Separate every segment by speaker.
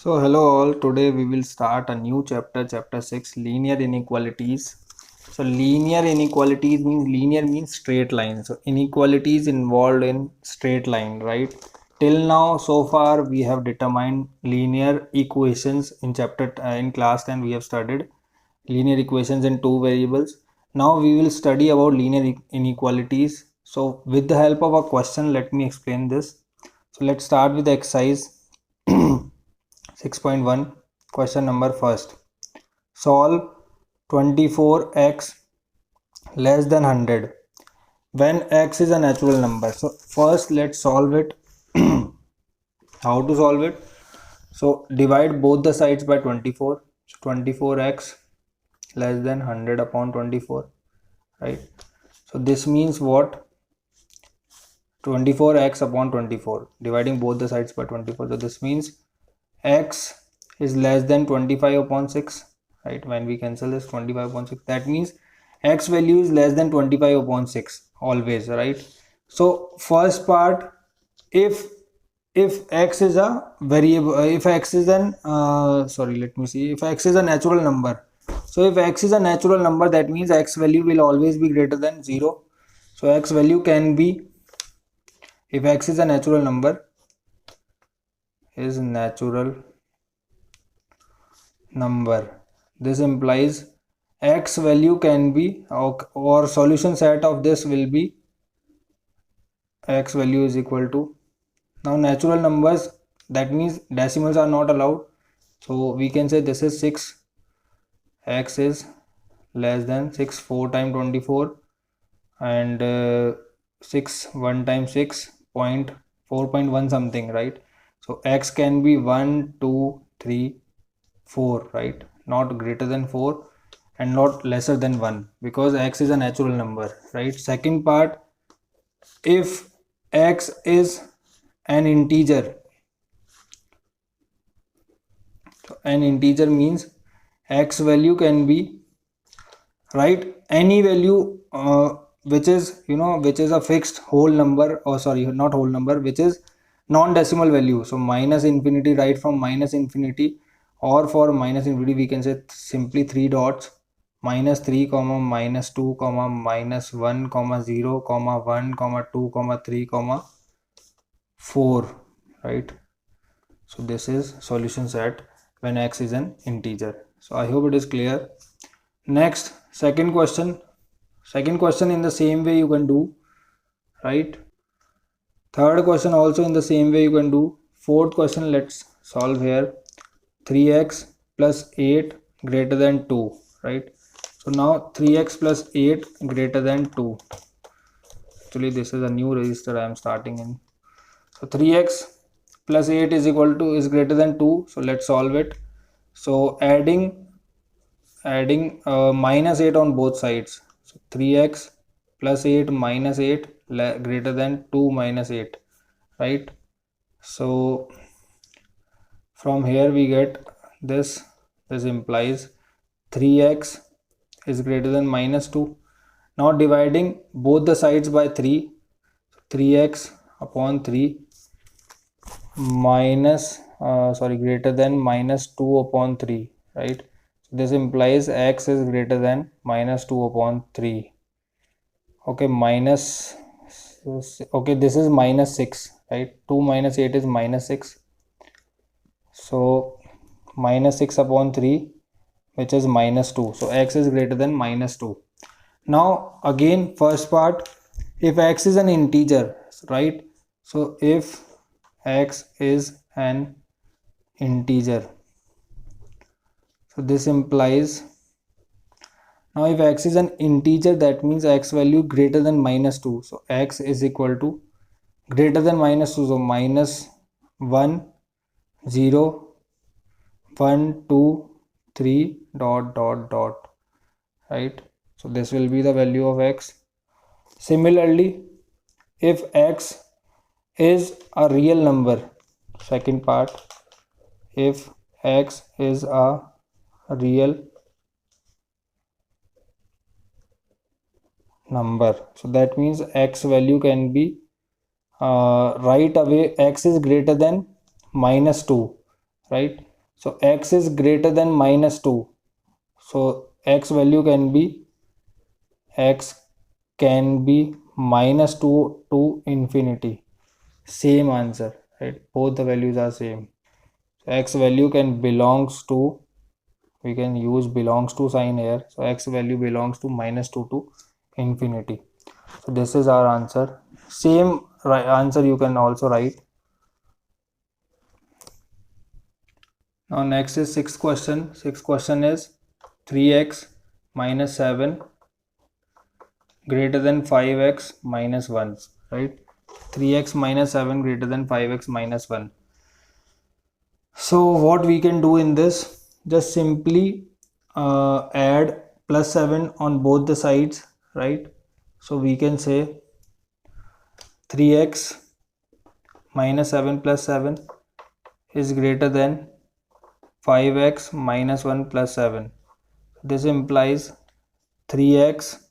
Speaker 1: So hello all, today we will start a new chapter, chapter 6, linear inequalities. So linear inequalities means straight line. So inequalities involved in straight line, right? Till now, so far we have determined linear equations in in class 10 we have studied linear equations in two variables. Now we will study about linear inequalities. So with the help of a question, let me explain this. So let's start with the exercise 6.1. Question number first. Solve 24x less than 100 when x is a natural number. So first let's solve it. How to solve it? So divide both the sides by 24. So 24x less than 100 upon 24, right? So this means what? 24x upon 24, dividing both the sides by 24. So this means x is less than 25 upon 6, right? When we cancel this 25 upon 6, that means x value is less than 25 upon 6 always, right? So first part, if x is a variable, if x is an let me see, if x is a natural number, so if x is a natural number, that means x value will always be greater than 0. So x value can be, if x is a natural number, is natural number, this implies x value can be, or solution set of this will be, x value is equal to, now natural numbers, that means decimals are not allowed, so we can say this is 6, x is less than 6, 4 times 24, and 6 1 times 6 point 4.1 something, right? So x can be 1 2 3 4, right? Not greater than 4 and not lesser than 1, because x is a natural number, right? Second part, if x is an integer, so an integer means x value can be, right, any value which is, which is a fixed whole number, or sorry, not whole number, which is non-decimal value. So minus infinity, right from minus infinity, or for minus infinity we can say simply three dots, minus 3 comma minus 2 comma minus 1 comma 0 comma 1 comma 2 comma 3 comma 4, right? So this is solution set when x is an integer. So I hope it is clear. Next, second question in the same way you can do, right? Third question also in the same way you can do. Fourth question, let's solve here. 3x plus 8 greater than 2, right? So now 3x plus 8 greater than 2. Actually this is a new register I am starting in. So 3x plus 8 is equal to, is greater than 2, so let's solve it. So adding minus 8 on both sides, so 3x plus 8 minus 8 greater than 2 minus 8, right? So from here we get this implies 3x is greater than minus 2. Now dividing both the sides by 3, 3x upon 3 minus greater than minus 2 upon 3, right? So this implies x is greater than minus 2 upon 3. Okay, okay, this is minus 6, right? 2 minus 8 is minus 6, so minus 6 upon 3, which is minus 2. So x is greater than minus 2. Now again, first part, if x is an integer, right? So if x is an integer, so this implies, now if x is an integer, that means x value greater than minus 2. So x is equal to greater than minus 2, so minus 1 0 1 2 3 dot dot dot, right? So this will be the value of x. Similarly, if x is a real number, second part, if x is a real number, so that means x value can be, right away x is greater than minus 2, right? So x is greater than minus 2. So x value can be minus 2 to infinity. Same answer, right? Both the values are same. So x value can belongs to, we can use belongs to sign here. So x value belongs to minus 2 to infinity. So this is our answer. Same answer you can also write. Now next is sixth question. Sixth question is 3x minus 7 greater than 5x minus 1, right? 3x minus 7 greater than 5x minus 1. So what we can do in this, just simply add plus 7 on both the sides, right? So we can say 3x minus 7 plus 7 is greater than 5x minus 1 plus 7. This implies 3x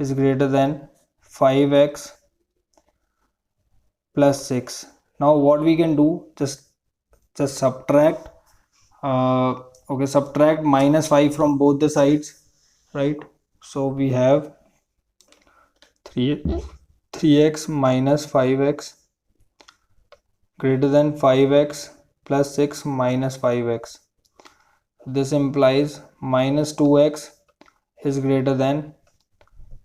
Speaker 1: is greater than 5x plus 6. Now what we can do, just subtract subtract minus 5 from both the sides, right? So we have 3x minus 5x greater than 5x plus 6 minus 5x. This implies minus 2x is greater than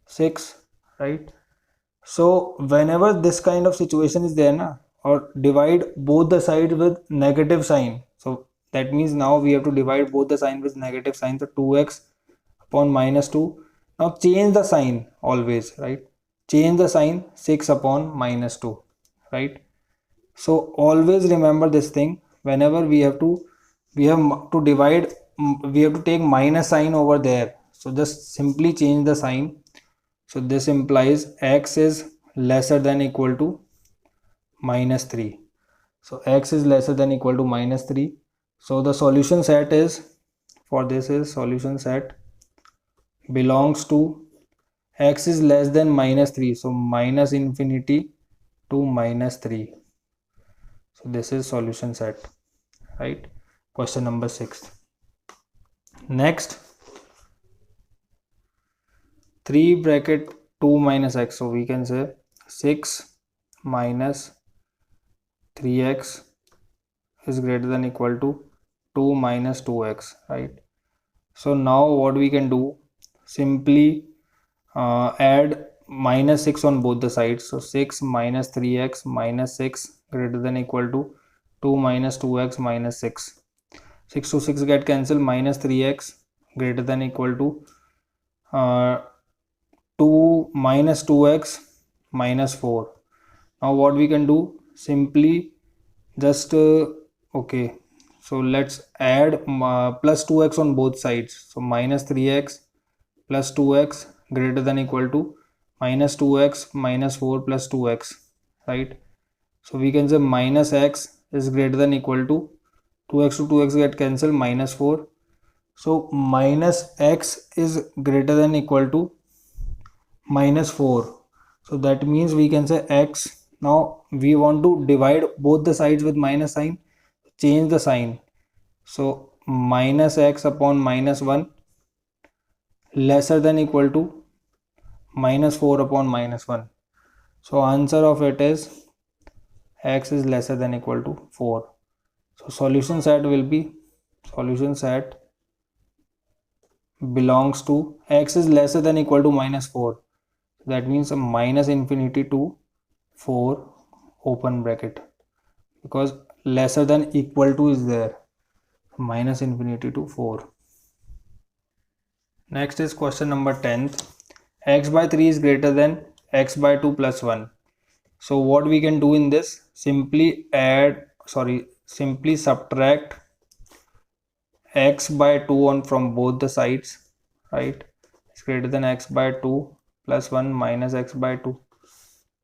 Speaker 1: 6, right? So whenever this kind of situation is there na, or divide both the sides with negative sign, so that means now we have to divide both the sign with negative sign. So 2x upon minus 2. Now change the sign always, right? Change the sign 6 upon minus 2, right? So always remember this thing. Whenever we have to divide, we have to take minus sign over there. So just simply change the sign. So this implies x is lesser than equal to minus 3. So x is lesser than equal to minus 3. So the solution set is, for this is solution set belongs to x is less than minus 3. So minus infinity to minus 3. So this is solution set, right? Question number 6. Next, 3 bracket 2 minus x. So we can say 6 minus 3x is greater than equal to 2 minus 2x, right? So now what we can do, simply add minus 6 on both the sides. So 6 minus 3x minus 6 greater than equal to 2 minus 2x minus 6. 6 to 6 get cancelled, minus 3x greater than equal to 2 minus 2x minus 4. Now what we can do, simply just okay, so let's add plus 2x on both sides. So minus 3x plus 2x greater than equal to minus 2x minus 4 plus 2x, right? So we can say minus x is greater than equal to 2x to 2x get cancelled, minus 4. So minus x is greater than equal to minus 4. So that means we can say x. Now we want to divide both the sides with minus sign, change the sign. So minus x upon minus 1 lesser than equal to minus 4 upon minus 1. So answer of it is x is lesser than equal to 4. So solution set will be, solution set belongs to x is lesser than equal to minus 4. That means a minus infinity to 4 open bracket, because lesser than equal to is there, minus infinity to 4. Next is question number 10th. X by 3 is greater than x by 2 plus 1. So what we can do in this, simply simply subtract x by 2 on from both the sides, right? It's greater than x by 2 plus 1 minus x by 2.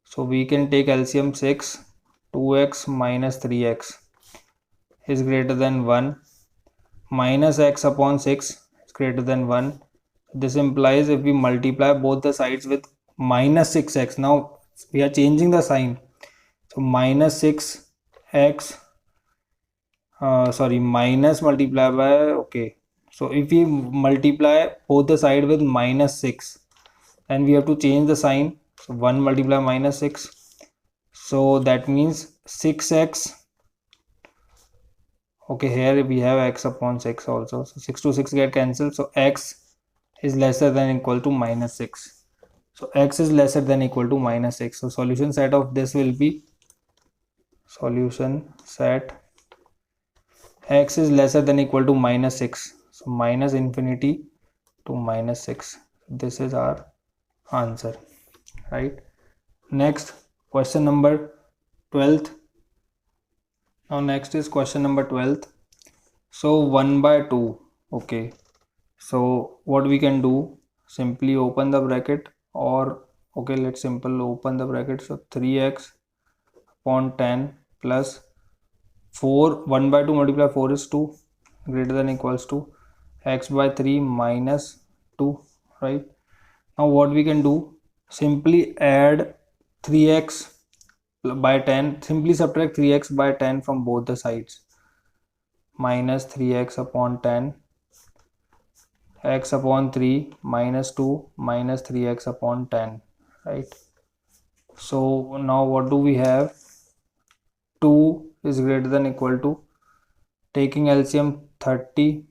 Speaker 1: So we can take LCM 6. 2x minus 3x is greater than 1 minus x upon 6 is greater than 1. This implies if we multiply both the sides with minus 6x, now we are changing the sign. So minus 6x sorry, minus multiply by, okay, so if we multiply both the side with minus 6, then we have to change the sign. So 1 multiply minus 6, so that means 6x. Okay, here we have x upon 6 also, so 6 to 6 get cancelled, so x is lesser than equal to minus 6. So x is lesser than equal to minus 6. So solution set of this will be, solution set x is lesser than equal to minus 6. So minus infinity to minus 6. This is our answer, right? Next, question number 12th. Now next is question number 12th. So 1 by 2. Okay. So what we can do, simply open the bracket, or okay, let's simple open the bracket. So 3x upon 10 plus 4, 1 by 2 multiply 4 is 2, greater than equals to x by 3 minus 2, right? Now what we can do, simply add 3x by 10, simply subtract 3x by 10 from both the sides, minus 3x upon 10, x upon 3 minus 2 minus 3x upon 10, right? So now what do we have, 2 is greater than equal to, taking LCM 30,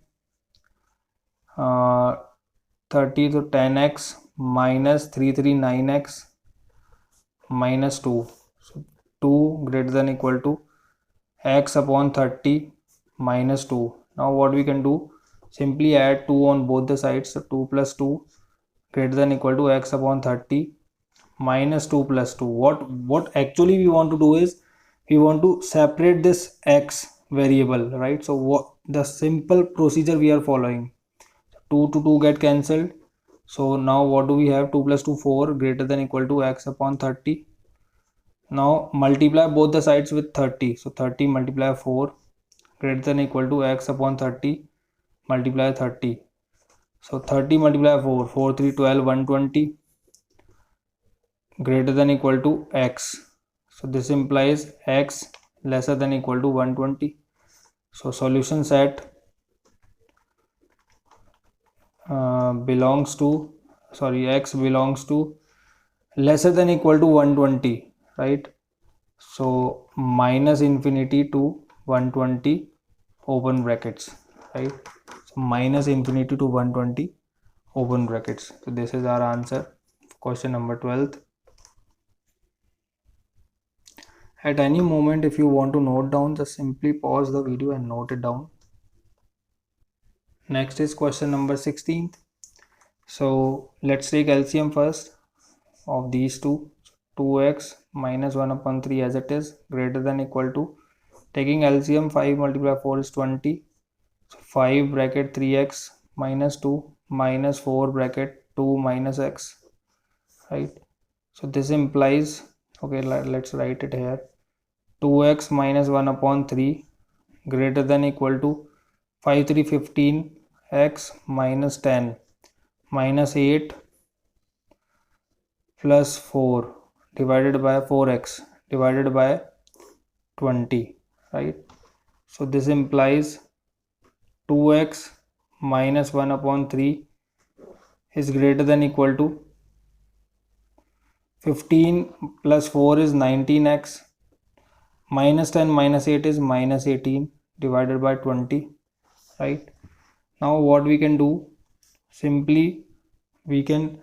Speaker 1: 30 to 10x minus 339x minus 2. So 2 greater than equal to x upon 30 minus 2. Now what we can do, simply add 2 on both the sides. So 2 plus 2 greater than equal to x upon 30 minus 2 plus 2. What actually we want to do is, we want to separate this x variable, right? So what the simple procedure we are following, 2 to 2 get cancelled. So now what do we have, 2 plus 2 4 greater than equal to x upon 30. Now multiply both the sides with 30. So 30 multiply 4 greater than equal to x upon 30 multiply 30. So 30 multiply 4, 4 3 12, 120 greater than equal to x. So this implies x lesser than equal to 120. So solution set belongs to, sorry, x belongs to lesser than equal to 120, right? So minus infinity to 120 open brackets, right? So minus infinity to 120 open brackets. So this is our answer, question number 12th. At any moment, if you want to note down, just simply pause the video and note it down. Next is question number 16th. So let's take LCM first of these two. 2x minus 1 upon 3 as it is, greater than equal to, taking LCM 5 multiply 4 is 20. So 5 bracket 3x minus 2 minus 4 bracket 2 minus x, right? So this implies, okay, let's write it here, 2x minus 1 upon 3 greater than equal to 5 3 15 x minus 10 minus 8 plus 4 divided by 4x divided by 20, right? So this implies 2x minus 1 upon 3 is greater than equal to 15 plus 4 is 19x minus 10 minus 8 is minus 18 divided by 20, right? Now what we can do, simply we can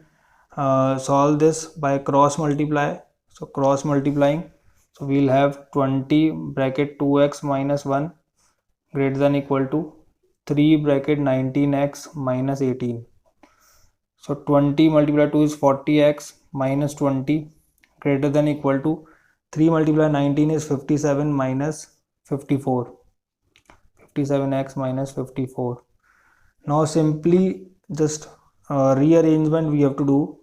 Speaker 1: solve this by cross multiply. So cross multiplying, so we'll have 20 bracket 2x minus 1 greater than equal to 3 bracket 19x minus 18. So 20 multiplied 2 is 40x minus 20 greater than equal to 3 multiplied 19 is 57 minus 54. 57x minus 54. Now simply just rearrangement we have to do.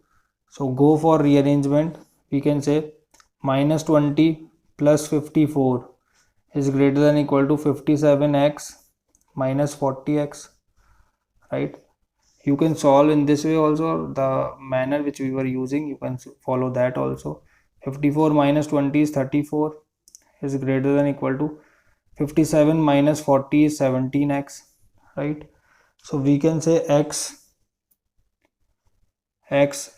Speaker 1: So go for rearrangement. We can say minus 20 plus 54 is greater than equal to 57x minus 40x, right? You can solve in this way also, the manner which we were using, you can follow that also. 54 minus 20 is 34 is greater than equal to 57 minus 40 is 17x, right? So we can say x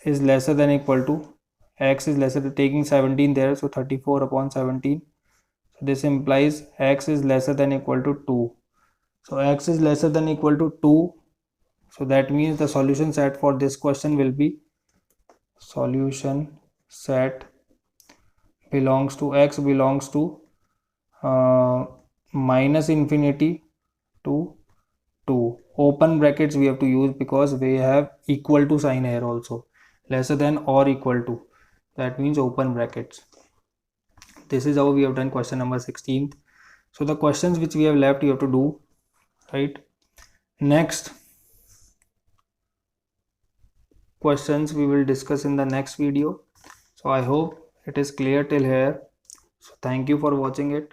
Speaker 1: is lesser than equal to, x is lesser than, taking 17 there, so 34 upon 17. So this implies x is lesser than equal to 2. So x is lesser than equal to 2. So that means the solution set for this question will be, solution set belongs to, x belongs to minus infinity to 2. Open brackets we have to use because we have equal to sign here also. Lesser than or equal to. That means open brackets. This is how we have done question number 16th. So the questions which we have left you have to do, right? Next questions we will discuss in the next video. So I hope it is clear till here. So thank you for watching it.